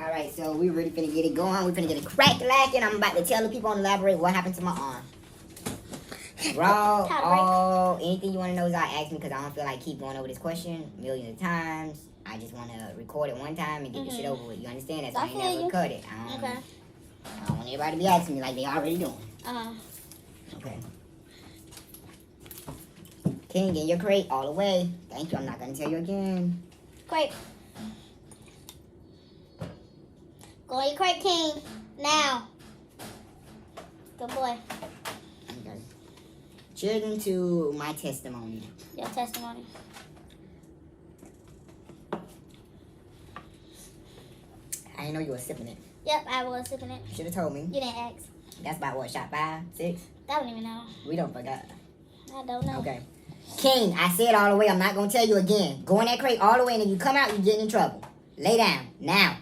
All right, so we really finna get it going. We finna get it crack-lacking. I'm about to tell the people and elaborate what happened to my arm. Raw, all, anything you want to know is I ask me because I don't feel like keep going over this question millions of times. I just want to record it one time and get the shit over with. You understand? That's why I never cut it. I don't want everybody to be asking me like they already doing. Okay. King, in your crate all the way. Thank you. I'm not going to tell you again. Crate. Go in your crate, King. Now. Good boy. Okay. Children to my testimony. Your testimony. I didn't know you were sipping it. Yep, I was sipping it. You should have told me. You didn't ask. That's about what, shot 5, 6? I don't even know. We don't forgot. I don't know. Okay. King, I said all the way. I'm not going to tell you again. Go in that crate all the way, and if you come out, you're getting in trouble. Lay down. Now.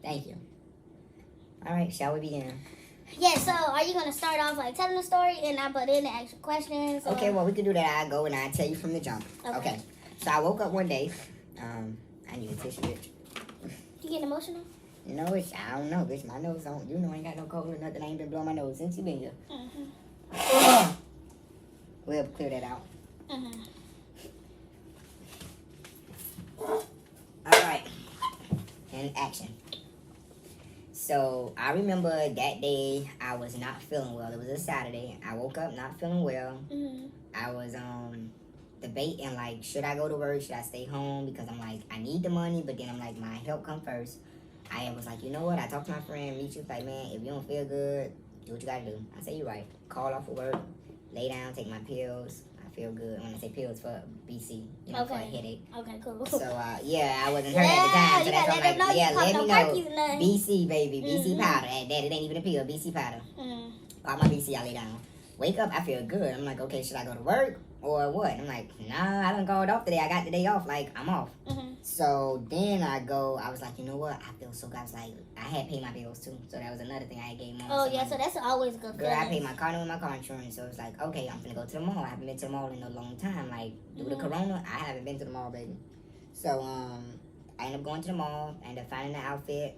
Thank you. All right, shall we begin? Yeah, so are you going to start off like telling the story and I put in the extra questions? Or? Okay, well, we can do that. I go and I tell you from the jump. Okay. So I woke up one day. I need a tissue, bitch. You getting emotional? No, I don't know, bitch. My nose don't. You know, I ain't got no cold or nothing. I ain't been blowing my nose since you been here. We'll clear that out. All right. And action. So I remember that day I was not feeling well. It was a Saturday. I woke up not feeling well. I was debating like, should I go to work? Should I stay home? Because I'm like, I need the money, but then I'm like, my health come first. I was like, you know what? I talked to my friend, Meet you, like, man, if you don't feel good, do what you gotta do. I say, you're right. Call off of work, lay down, take my pills. I feel good. When I say pills for BC, you know, for a headache. Okay, cool. So, yeah, I wasn't hurt at the time. So that's why I'm like, yeah, let me know. BC, baby. BC powder. That it ain't even a pill. BC powder. Pop my BC, I lay down. Wake up, I feel good. I'm like, okay, should I go to work or what? I'm like, nah, I done called off today. I got the day off. Like, I'm off. So then I was like, you know what? I feel so good. I was like, I had paid my bills too. So that was another thing I had gave mom. Oh, yeah, so that's always good. Girl, I paid my car note and my car insurance. So it was like, okay, I'm finna go to the mall. I haven't been to the mall in a long time. Like, due to Corona, I haven't been to the mall, baby. So, I ended up going to the mall. I ended up finding an outfit.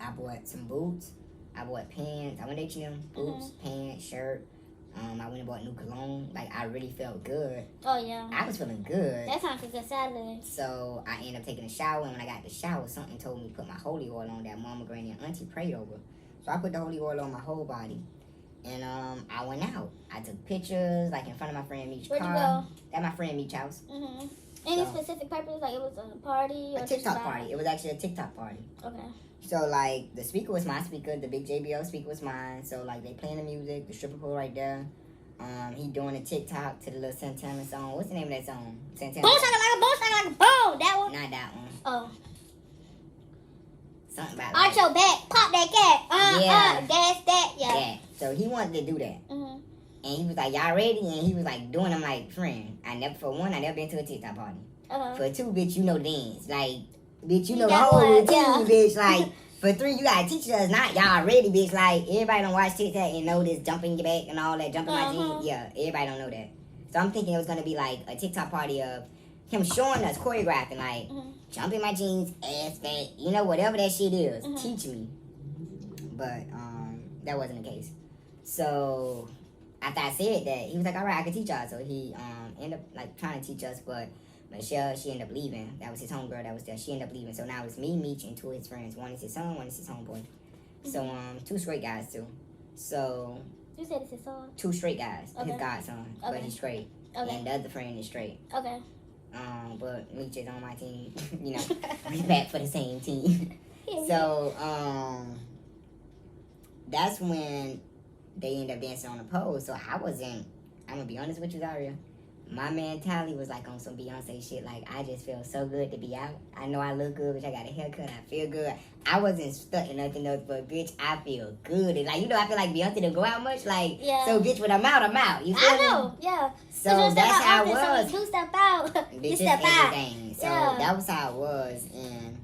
I bought some boots. I bought pants. I went to H&M. Boots, pants, shirt. I went and bought new cologne. Like, I really felt good. Oh, yeah. I was feeling good. That sounds like a good Saturday. So, I ended up taking a shower. And when I got the shower, something told me to put my holy oil on that mama, granny, and auntie prayed over. So, I put the holy oil on my whole body. And I went out. I took pictures, like, in front of my friend Meech's car. Where'd you go? At my friend Meech's house. Any specific purpose? Like, it was a party? Or a TikTok party. It was actually a TikTok party. Okay. So, like, the speaker was my speaker. The big JBL speaker was mine. So, like, they playing the music. The stripper pole right there. He doing a TikTok to the little Santana song. What's the name of that song? Santana. Boom, shaka like a boom. That one? Not that one. Oh. Something about Arch your back. Pop that cat. That's that. Yeah. So, he wanted to do that. And he was like, y'all ready? And he was like, doing them like, friend. I never been to a TikTok party. For 2, bitch, you know the dance. Like, bitch, you know the whole routine, bitch. Like, for 3, you gotta teach us, not y'all ready, bitch. Like, everybody don't watch TikTok and know this jumping your back and all that, jumping my jeans. Yeah, everybody don't know that. So I'm thinking it was gonna be like a TikTok party of him showing us choreographing, like, jumping my jeans, ass fat, you know, whatever that shit is. Teach me. But, that wasn't the case. So, after I said that, he was like, all right, I can teach y'all. So he ended up, like, trying to teach us, but Michelle, she ended up leaving. That was his homegirl that was there. She ended up leaving. So now it's me, Meech, and 2 of his friends. One is his son, one is his homeboy. So, 2 straight guys, too. So... You said it's his son? 2 straight guys. Okay. His godson. But he's straight. Okay. And the other friend is straight. Okay. But Meech is on my team. You know, we back for the same team. So, that's when they ended up dancing on the pole. So I wasn't... I'm going to be honest with you, Zaria. My mentality was like on some Beyonce shit. Like, I just feel so good to be out. I know I look good, bitch. I got a haircut. I feel good. I wasn't stuck in nothing else, but bitch, I feel good. And like, you know, I feel like Beyonce don't go out much. Like, so bitch, when I'm out. You feel me? I know, yeah. So that's how it was. So you step out. Bitch, you step out. Everything. So that was how it was. And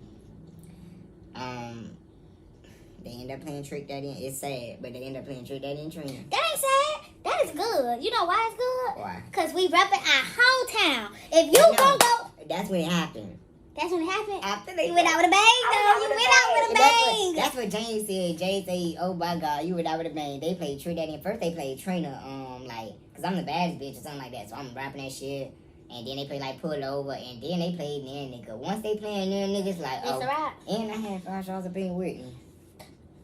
they end up playing Trick Daddy. It's sad, but they end up playing Trick Daddy and Trina. That ain't sad. That is good. You know why it's good? Why? Because we repping our whole town. If you gonna go... That's when it happened. That's when it happened? After they You went out with a bang, though. You went out with a bang. That's what James said. James said, oh my God, you went out with a bang. They played Trick Daddy. And first they played Trina, like, because I'm the baddest bitch or something like that. So I'm rapping that shit. And then they play like Pull Over. And then they played Near Nigga. Once they playing Near Niggas, like, That's oh. right. And I had 5 shots of being with me.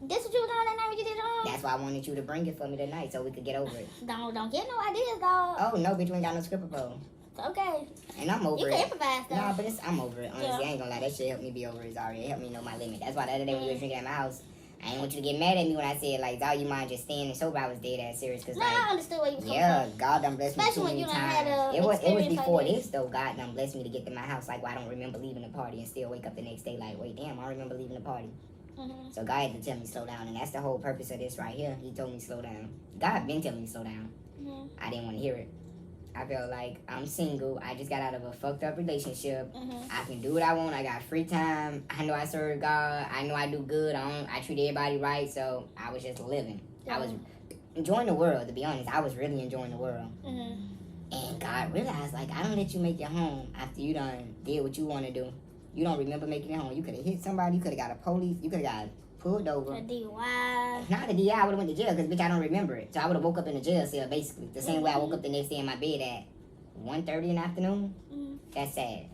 This what you was on that night when you did it on? That's why I wanted you to bring it for me tonight so we could get over it. Don't get no ideas, dog. Oh, no, bitch, we ain't got no script pro. Okay. And I'm over you it. You can improvise, though. Nah, but I'm over it. Honestly, Yeah. I ain't gonna lie. That shit helped me be over it already. It helped me know my limit. That's why the other day when you were drinking at my house, I didn't want you to get mad at me when I said, like, dog, you mind just staying sober? I was dead ass serious. Cause, no, like, I understood what you was yeah, God done blessed me especially too when many you done times. had a It was experience before like this, though. God done blessed me to get to my house. Like, well, I don't remember leaving the party and still wake up the next day like, wait, damn, I remember leaving the party. Mm-hmm. So God had to tell me slow down. And that's the whole purpose of this right here. He told me slow down. God been telling me slow down. Mm-hmm. I didn't want to hear it. I felt like I'm single. I just got out of a fucked up relationship. Mm-hmm. I can do what I want. I got free time. I know I serve God. I know I do good. I treat everybody right. So I was just living. Yeah. I was enjoying the world, to be honest. I was really enjoying the world. Mm-hmm. And God realized, like, I don't let you make it home after you done did what you want to do. You don't remember making it home. You could have hit somebody. You could have got a police. You could have got pulled over. A DUI. Not a DUI. I would have went to jail because, bitch, I don't remember it. So I would have woke up in a jail cell, basically. The same way I woke up the next day in my bed at 1:30 in the afternoon. Mm-hmm. That's sad.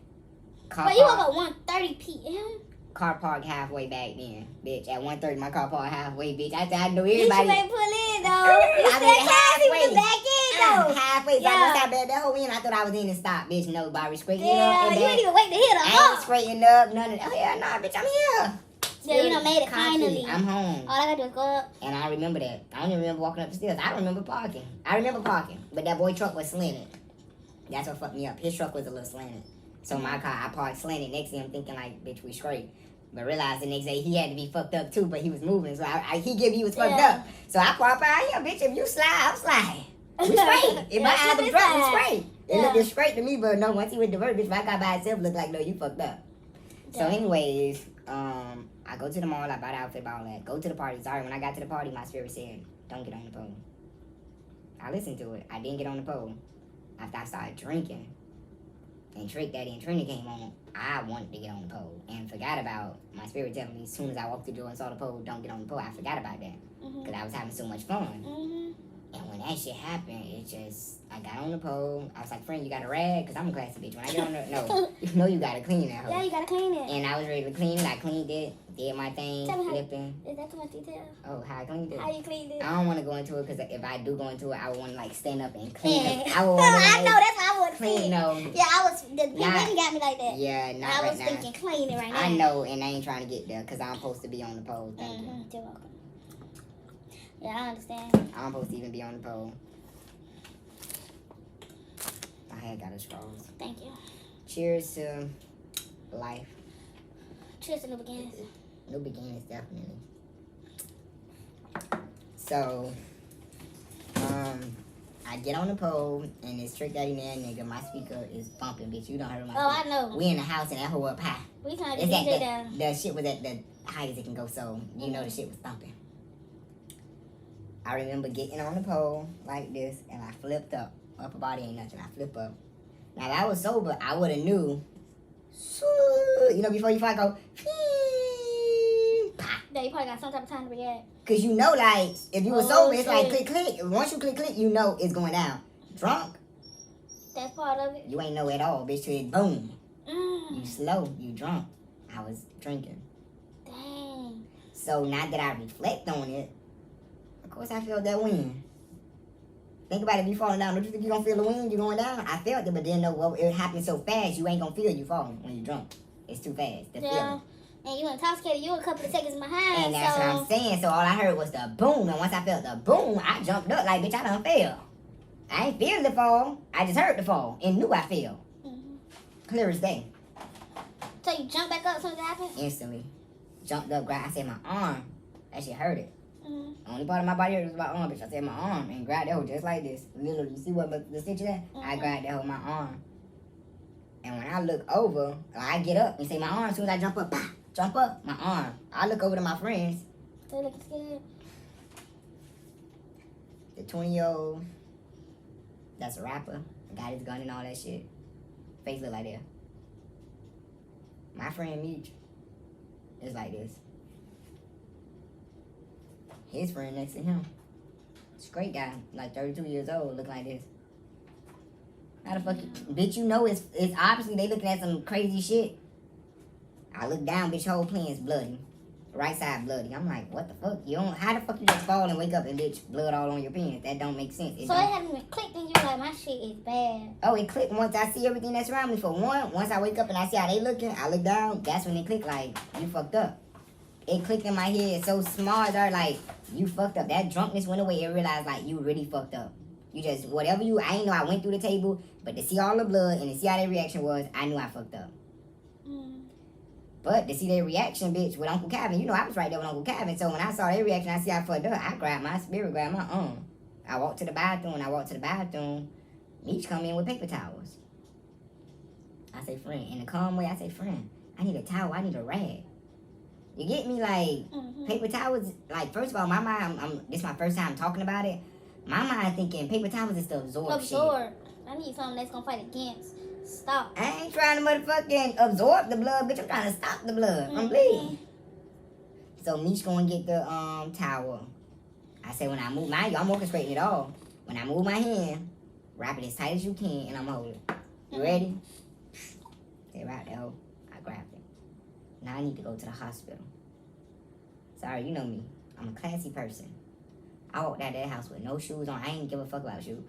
But you woke up 1:30 p.m.? Car park halfway back then, bitch. At 1:30, my car park halfway, bitch. I knew everybody. You may pull in, though. I mean, halfway. Back in, though. Halfway. So Yeah. once I bet that whole in, I thought I was in and stop, bitch. No, Bobby straightening Yeah, up. And you then didn't even wait to hit her. I ain't straightening up, none of that. Oh, yeah, nah, bitch, I'm here. Yeah, you done made it Concrete. finally. I'm home. All I gotta do is go up. And I remember that. I don't even remember walking up the stairs. I don't remember parking. But that boy truck was slanted. That's what fucked me up. His truck was a little slanted. So my car, I parked slanted next to him thinking like, bitch, we straight. But realized the next day he had to be fucked up too, but he was moving. So he was fucked up. So I parked out here, bitch, if you slide, I'm sliding. We straight. If my eyes was drunk, we straight. It looked straight to me, but no, once he went to work, bitch, my car by itself looked like, no, you fucked up. So anyways, I go to the mall, I buy the outfit, buy all that. Go to the party. Sorry, when I got to the party, my spirit said, don't get on the pole. I listened to it. I didn't get on the pole. After I started drinking, and Trick Daddy and Trina came on, I wanted to get on the pole. And forgot about my spirit telling me as soon as I walked through the door and saw the pole, don't get on the pole. I forgot about that. Because I was having so much fun. Mm-hmm. And when that shit happened, I got on the pole. I was like, friend, you got a rag? Because I'm a classy bitch. When I get on the, no, you know you got to clean that hoe. Yeah, you gotta clean it. And I was ready to clean it. I cleaned it, did my thing, Tell me flipping. Is that too much detail? Oh, how I cleaned it? How you cleaned it? I don't want to go into it because if I do go into it, I would want to like stand up and clean it. Yeah. I would want to I know, that's how I would clean. think. No. Yeah, the really got me like that. Yeah, not I right was now. thinking clean it right now. I know, and I ain't trying to get there because I'm supposed to be on the pole. Thank you. You're welcome. Yeah, I understand. I'm supposed to even be on the pole. My head got a straws. Thank you. Cheers to life. Cheers to new beginnings. New beginnings, definitely. So, I get on the pole, and it's Trick Daddy Man, nigga. My speaker is bumping, bitch. You don't heard my Oh, speaker. I know. We in the house, and that hoe up high. We trying to It's get at DJ down. the shit was at the highest it can go, so you know the shit was thumping. I remember getting on the pole like this, and I flipped up. Upper body ain't nothing. I flip up. Now, if I was sober, I would have knew. You know, before you fight, go. Yeah, you probably got some type of time to react. Because you know, like, if you were Oh, sober, it's like shit. click, click. Once you click, click, you know it's going down. Drunk, That's part of it. you ain't know at all, bitch. Till it boom. You Mm. slow, you drunk. I was drinking. Dang. So now that I reflect on it, of course I felt that wind. Think about it, if you falling down, don't you think you gonna feel the wind? You going down? I felt it, but then no, well, it happened so fast, you ain't gonna feel you falling when you drunk. It's too fast. The Yeah. feeling. And you intoxicated, you a couple of seconds behind. And that's so what I'm saying. So all I heard was the boom, and once I felt the boom, I jumped up like, bitch, I done fell. I ain't feel the fall. I just heard the fall and knew I fell. Mm-hmm. Clear as day. So you jump back up as soon as it happened? Instantly. Jumped up, grabbed, I said my arm. That shit hurt it. Mm-hmm. Only part of my body hurt was my arm, bitch. I said my arm and grabbed that hoe just like this. Literally, you see what the stitch is at? I grabbed that hoe with my arm. And when I look over, I get up and say my arm. As soon as I jump up, bah, jump up, my arm. I look over to my friends. They looking scared. The 20-year-old, that's a rapper. Got his gun and all that shit. Face look like that. My friend Meech is like this. His friend next to him, straight guy, like 32 years old, look like this. How the fuck, bitch? You know it's obviously they looking at some crazy shit. I look down, bitch. Whole plan's bloody, right side bloody. I'm like, what the fuck? You don't? How the fuck you just fall and wake up and bitch blood all on your pants? That don't make sense. So it hadn't even clicked and you like my shit is bad. Oh, it clicked once I see everything that's around me. For one, once I wake up and I see how they looking, I look down. That's when it clicked. Like you fucked up. It clicked in my head so smart. Like you fucked up. That drunkenness went away. It realized like you really fucked up. You just whatever you. I ain't know I went through the table, but to see all the blood and to see how their reaction was, I knew I fucked up. But to see their reaction, bitch, with Uncle Calvin, you know I was right there with Uncle Calvin. So when I saw their reaction, I see I fucked up. I grabbed my spirit, grabbed my arm. I walked to the bathroom. When I walked to the bathroom, Meech come in with paper towels. I say, friend, in a calm way, I say, friend, I need a towel. I need a rag. You get me? Like, paper towels, like, first of all, my mind, this is my first time talking about it. My mind thinking paper towels is to absorb shit. I need something that's gonna fight against. Stop. I ain't trying to motherfucking absorb the blood, bitch. I'm trying to stop the blood from bleeding. So Meech gonna get the towel. I say when I move my, I'm orchestrating it all. When I move my hand, wrap it as tight as you can, and I'm holding. You ready? Stay right there. I grabbed it. Now I need to go to the hospital. Sorry, you know me. I'm a classy person. I walked out of that house with no shoes on. I ain't give a fuck about shoes.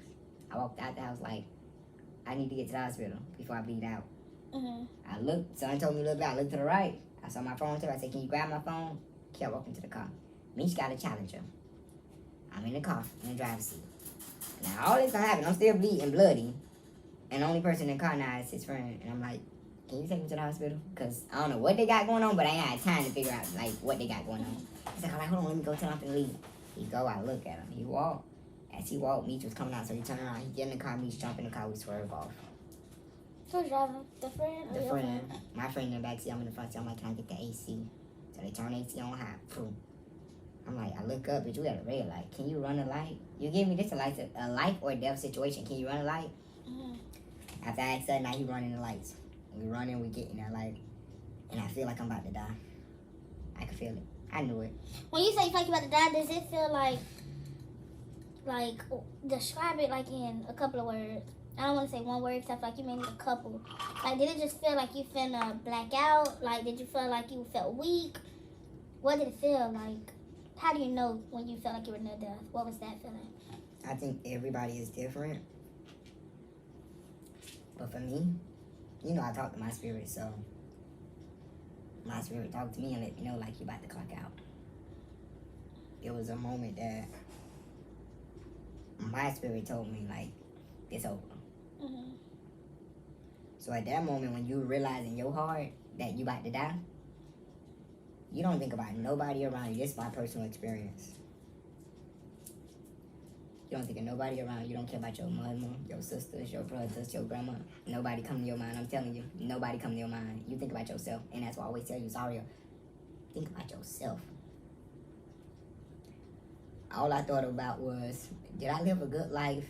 I walked out the house like, I need to get to the hospital before I bleed out. I looked, son told me to look back. I looked to the right. I saw my phone too. I said, can you grab my phone? Kept walking to the car. Meech got a Challenger. I'm in the car, in the driver's seat. Now all this gonna happen. I'm still bleeding bloody. And the only person in the car now is his friend. And I'm like, can you take me to the hospital? Because I don't know what they got going on, but I ain't had time to figure out like what they got going on. He's like, all right, hold on, let me go tell him to leave. He go, I look at him. He walk. As he walked, Meech was coming out, so he turned around. He get in the car, Meech jump in the car, we swerve off. Who's driving? The friend? The friend. My friend in the back seat, I'm in the front seat. I'm like, can I get the AC? So they turn AC on high. Boom. I'm like, I look up, but you got a red light. Can you run a light? You give me this a life or death situation. Can you run a light? After I asked that, now he running the lights. We running, we get in that light. And I feel like I'm about to die. I can feel it. I knew it. When you say you feel like you're about to die, does it feel like, describe it like in a couple of words. I don't want to say one word because I feel like you may need a couple. Like, did it just feel like you finna black out? Like, did you feel like you felt weak? What did it feel like? How do you know when you felt like you were near death? What was that feeling? I think everybody is different. But for me, you know, I talk to my spirit, so my spirit talked to me and let me know, like, you about to clock out. It was a moment that my spirit told me, like, it's over. So at that moment, when you realize in your heart that you about to die, you don't think about nobody around you. This is my personal experience. You don't think of nobody around you. You don't care about your mother, your sisters, your brothers, your grandma. Nobody come to your mind. I'm telling you, nobody come to your mind. You think about yourself. And that's why I always tell you, Zaria, think about yourself. All I thought about was, did I live a good life?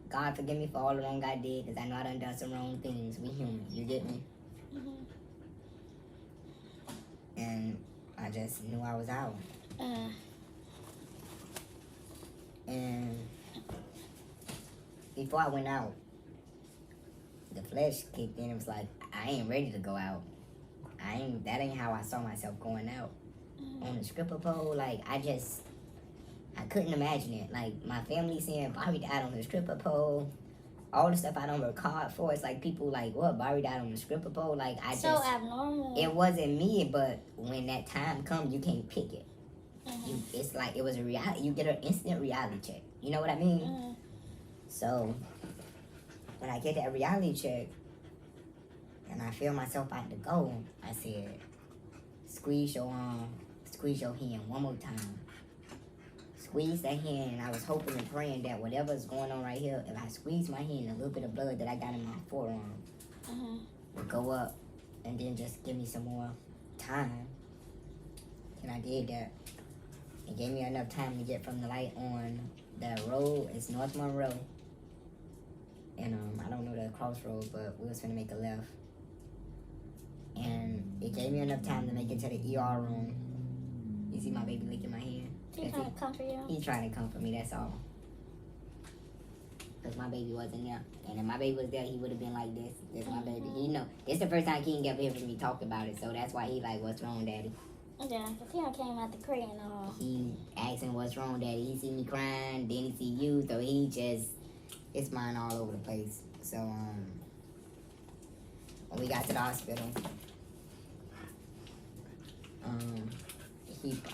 God forgive me for all the wrong I did, because I know I done some wrong things. We human, you get me? And I just knew I was out. And before I went out, the flesh kicked in. It was like, I ain't ready to go out. That ain't how I saw myself going out. On the stripper pole, like, I couldn't imagine it. Like, my family saying Bari died on the stripper pole. All the stuff I don't record for, it's like people like, what, Bari died on the stripper pole? Like, So abnormal. It wasn't me, but when that time comes, you can't pick it. It's like, it was a reality. You get an instant reality check. You know what I mean? So, when I get that reality check, and I feel myself about to go, I said, squeeze your arm, squeeze your hand one more time. Squeeze that hand, and I was hoping and praying that whatever's going on right here, if I squeeze my hand, a little bit of blood that I got in my forearm would go up, and then just give me some more time. And I did that. It gave me enough time to get from the light on the road. It's North Monroe, and I don't know the crossroad, but we was finna make a left. And it gave me enough time to make it to the ER room. You see my baby licking my hand? He's trying to comfort you? He's trying to comfort me, that's all. Because my baby wasn't there. And if my baby was there, he would have been like this. This my baby. He know. This is the first time King ever heard me talk about it. So that's why he like, what's wrong, Daddy? Yeah, because he came out the crib and all. He asking what's wrong, Daddy. He see me crying, then he see you. So he just, it's mine all over the place. So, when we got to the hospital,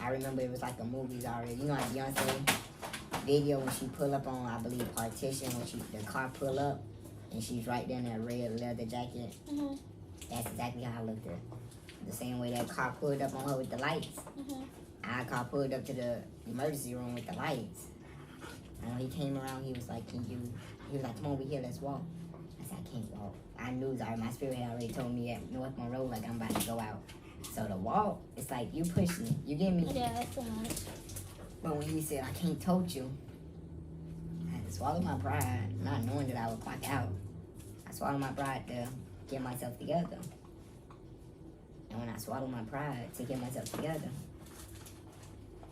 I remember it was like a movie already. You know like Beyonce video when she pull up on, I believe, Partition, when the car pull up and she's right there in that red leather jacket. Mm-hmm. That's exactly how I looked at her. The same way that car pulled up on her with the lights. Mm-hmm. Our car pulled up to the emergency room with the lights. And when he came around, he was like, he was like, come over here, let's walk. I said, I can't walk. I knew, my spirit had already told me at North Monroe, like, I'm about to go out. So the walk, it's like, you push me. You get me? Yeah, that's too much. But when he said, I can't tote you, I had to swallow my pride, not knowing that I would clock out. I swallowed my pride to get myself together. And when I swallowed my pride to get myself together,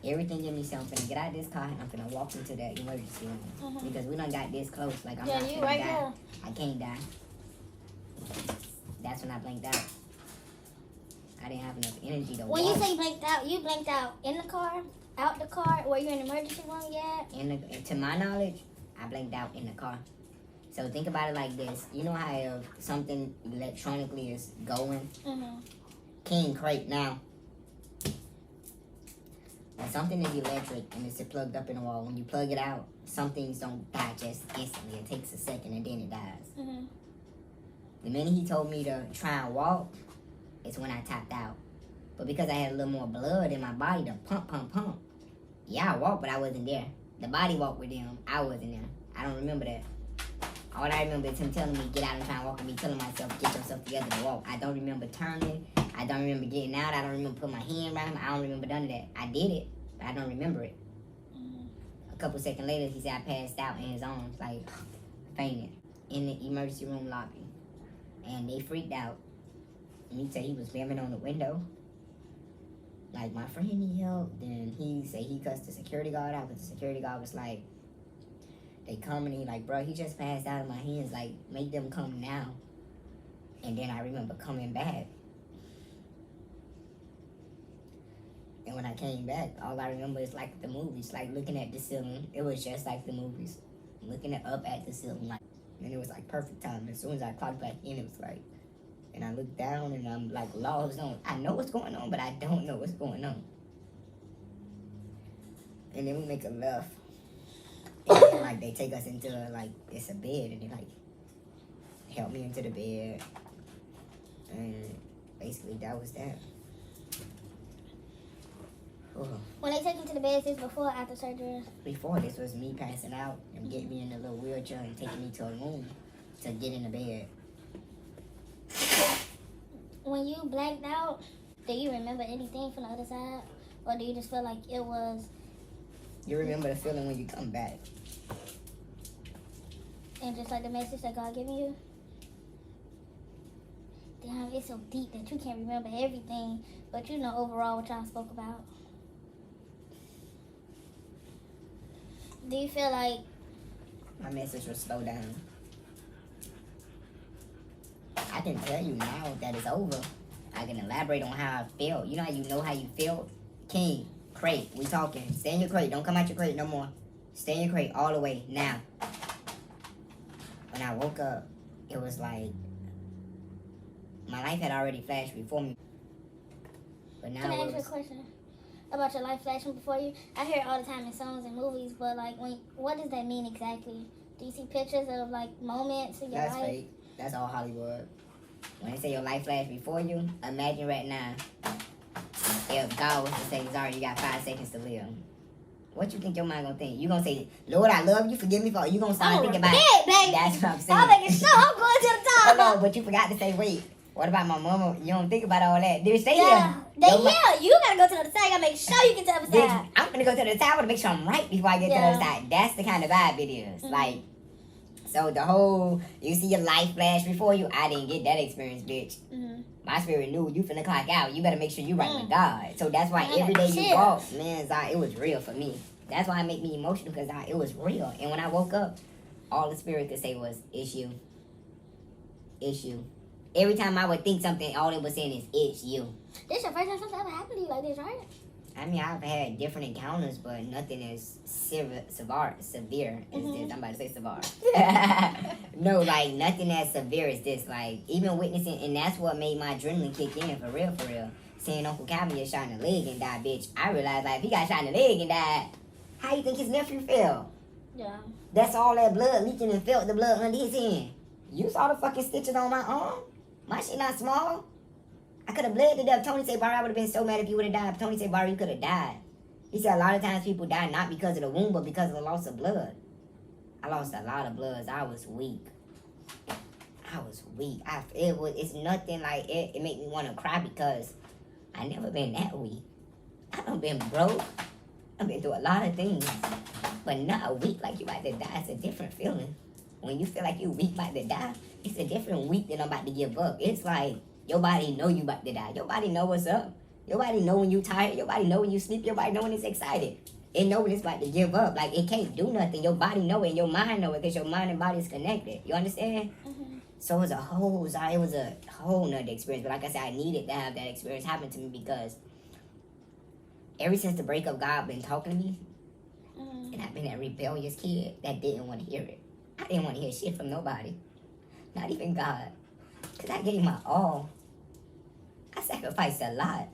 everything in me said, I'm finna get out of this car and I'm finna walk into that emergency room. Mm-hmm. Because we done got this close. Like, I'm yeah, not you finna right die. here. I can't die. That's when I blinked out. I didn't have enough energy to When walk. you say blinked out, you blinked out in the car, out the car, were you in the emergency room yet? To my knowledge, I blinked out in the car. So think about it like this. You know how if something electronically is going? Mm-hmm. King crate now. When something is electric and it's plugged up in the wall, when you plug it out, some things don't die just instantly. It takes a second and then it dies. Mm-hmm. The minute he told me to try and walk, it's when I tapped out. But because I had a little more blood in my body to pump. Yeah, I walked, but I wasn't there. The body walked with them. I wasn't there. I don't remember that. All I remember is him telling me, get out and try and walk, and me telling myself, get yourself together to walk. I don't remember turning. I don't remember getting out. I don't remember putting my hand around him. I don't remember none of that. I did it, but I don't remember it. Mm-hmm. A couple seconds later, he said I passed out in his arms, like fainted, in the emergency room lobby. And they freaked out. And he said he was banging on the window. Like, my friend need help. Then he said he cussed the security guard out, because the security guard was like, they come and he like, bro, he just passed out of my hands. Like, make them come now. And then I remember coming back. And when I came back, all I remember is like the movies, like looking at the ceiling. It was just like the movies. Looking up at the ceiling. Like, and it was like perfect time. As soon as I clocked back in, it was like, and I looked down and I'm like lost on. I know what's going on, but I don't know what's going on. And then we make a left. And like they take us into like it's a bed and they like help me into the bed. And basically that was that. Oh. When they take you to the bed, is this before or after surgery? Before, this was me passing out and getting me in a little wheelchair and taking me to a room to get in the bed. When you blanked out, do you remember anything from the other side? Or do you just feel like it was... You remember the feeling when you come back. And just like the message that God giving you? Damn, it's so deep that you can't remember everything. But you know overall what y'all spoke about. Do you feel like... My message was slow down. I can tell you now that it's over. I can elaborate on how I felt. You know how you felt? King, crate, we talking. Stay in your crate. Don't come out your crate no more. Stay in your crate all the way now. When I woke up, it was like my life had already flashed before me. But now Can I ask you a question about your life flashing before you? I hear it all the time in songs and movies, but like, what does that mean exactly? Do you see pictures of like moments in your life? That's fake. That's all Hollywood. When they say your life flashed before you, imagine right now if God was to say, Zara, you got 5 seconds to live. What you think your mind gonna think? You gonna say, Lord, I love you, forgive me for... You gonna start thinking about it, baby. That's what I'm saying. I'm making sure I'm going to the top. Hold on, but you forgot to say, wait, what about my mama? You don't think about all that. Dude, stay here. You gotta go to the other side. You gotta make sure you get to the other side. I'm gonna go to the top to make sure I'm right before I get to the other side. That's the kind of vibe it is. Mm-hmm. Like, So the whole, you see your life flash before you, I didn't get that experience, bitch. My spirit knew you finna clock out. You better make sure you right with God. So that's why every day you walk, man, it was real for me. That's why it made me emotional, because it was real. And when I woke up, all the spirit could say was, it's you. It's you. Every time I would think something, all it was saying is, it's you. This your first time something ever happened to you like this, right? I mean, I've had different encounters, but nothing as severe as this. I'm about to say severe. No, like, nothing as severe as this. Like, even witnessing, and that's what made my adrenaline kick in, for real, for real. Seeing Uncle Calvin get shot in the leg and die, bitch. I realized, like, if he got shot in the leg and died, how you think his nephew fell? Yeah. That's all that blood leaking and felt the blood under his hand. You saw the fucking stitches on my arm? My shit not small. I could have bled to death. Tony said, Barry, I would have been so mad if you would have died. Tony said, Barry, you could have died. He said a lot of times people die not because of the wound, but because of the loss of blood. I lost a lot of blood. I was weak. It's nothing like it. It made me want to cry because I never been that weak. I done been broke. I've been through a lot of things. But not weak like you about to die. It's a different feeling. When you feel like you weak about to die, it's a different weak than I'm about to give up. It's like your body know you about to die. Your body know what's up. Your body know when you tired. Your body know when you sleep. Your body know when it's excited. It know when it's about to give up. Like, it can't do nothing. Your body know it. And your mind know it, because your mind and body is connected. You understand? So it was a whole nother experience. But like I said, I needed to have that experience happen to me, because ever since the breakup, God been talking to me. And I've been that rebellious kid that didn't want to hear it. I didn't want to hear shit from nobody. Not even God. Because I gave my all. I sacrificed a lot.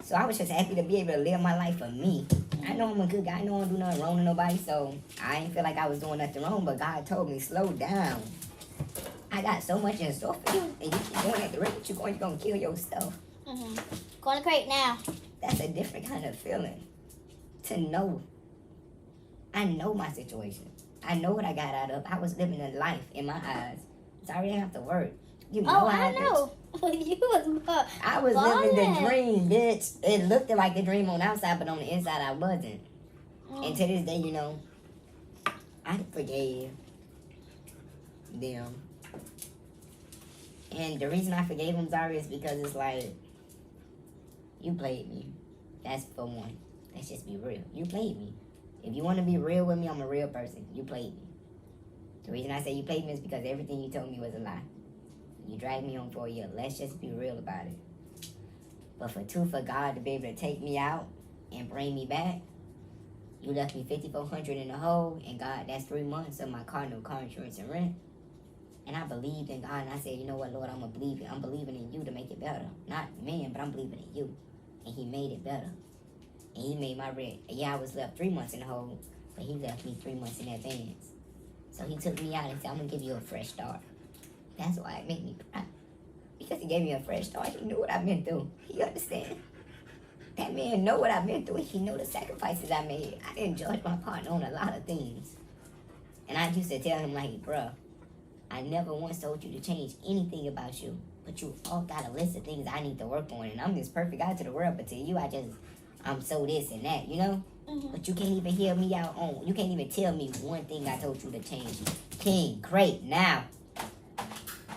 So I was just happy to be able to live my life for me. I know I'm a good guy. I know I don't do nothing wrong to nobody. So I didn't feel like I was doing nothing wrong. But God told me, slow down. I got so much in store for you. And you keep going at the rate that you're going to kill yourself. Go in the crate now. That's a different kind of feeling. To know. I know my situation. I know what I got out of. I was living a life in my eyes. So I didn't have to work. You know I know. I was living the dream, bitch. It looked like the dream on the outside, but on the inside I wasn't. And to this day, you know, I forgave them. And the reason I forgave them, Zari, is because it's like, you played me. That's for one. Let's just be real. You played me. If you want to be real with me, I'm a real person. You played me. The reason I say you played me is because everything you told me was a lie. You dragged me on for a year. Let's just be real about it. But for God to be able to take me out and bring me back, you left me $5,400 in the hole, and God, that's 3 months of my car, no car insurance and rent. And I believed in God, and I said, you know what, Lord, I'm believing in you to make it better. Not man, but I'm believing in you. And he made it better. And he made my rent. Yeah, I was left 3 months in the hole, but he left me 3 months in advance. So he took me out and said, I'm going to give you a fresh start. That's why it made me cry. Because he gave me a fresh start. He knew what I've been through. He understand. That man know what I've been through. He know the sacrifices I made. I didn't judge my partner on a lot of things. And I used to tell him, like, bruh, I never once told you to change anything about you. But you all got a list of things I need to work on. And I'm this perfect guy to the world. But to you, I'm so this and that, you know? But you can't even hear me out on. You can't even tell me one thing I told you to change. King, great, now.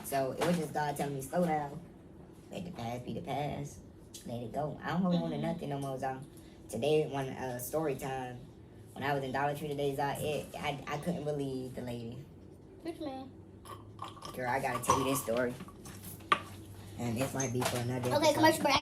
So it was just God telling me, slow down. Let the past be the past. Let it go. I don't hold on to nothing no more, Zah. Today, story time, when I was in Dollar Tree today, Zah, I couldn't believe the lady. Which man? Girl, I gotta tell you this story. And this might be for another episode. Okay, commercial break.